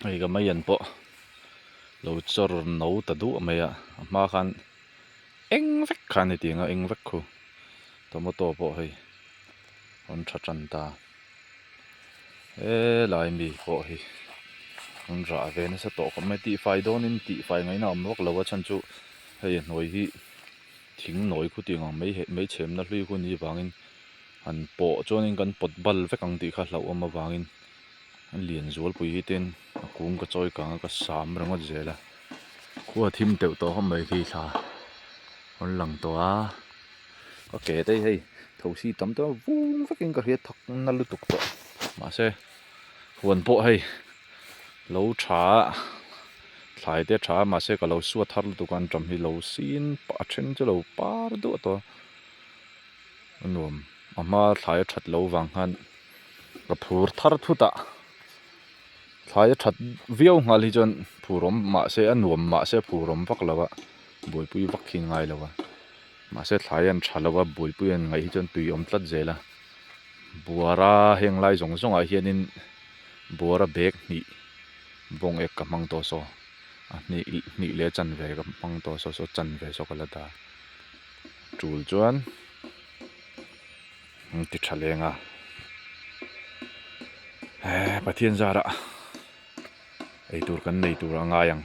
ai ga mai an po lo chor no ta du mai a ma khan eng vek khan ni tinga eng vek khu tomato po hei on tha chan ta lai mi po hi on ra ve na sa to ko mai ti fai don in ti fai ngai na am wak lo wa chan chu hei noi hi thing noi khu ti ngang mấy chem na hlui khu ni wangin an po chuanin kan pot bal vek ang ti kha hlo ama wangin an lian zual pui hi ten kung ka choi kang ka sam ranga zela khua thim teu to hom mai thi tha on lang to a có kể đây hay thầu si tắm to vung vek ka riat thak na lu tuk to ma se huan po hay lâu trà thải te trà mà sẽ có lâu suốt thar lu kan trầm hi lâu xin pa chen cho lâu par do to nuam ama thải that lâu wang han ka phur thar thu ta thải that viau ngal hi jon phurom ma se anuam ma se phurom vak lawa boi pui vak khi ngai lawa ma se thải an thalawa boi pui an ngai hi jon tui om tlat zela buara heng lai zong zong a hianin buara bek ni bong ek kamang to so ni le chan ve kamang to so chan ve so kala da chul chuan ti thalenga pathian zara ei tur kan nei tur anga yang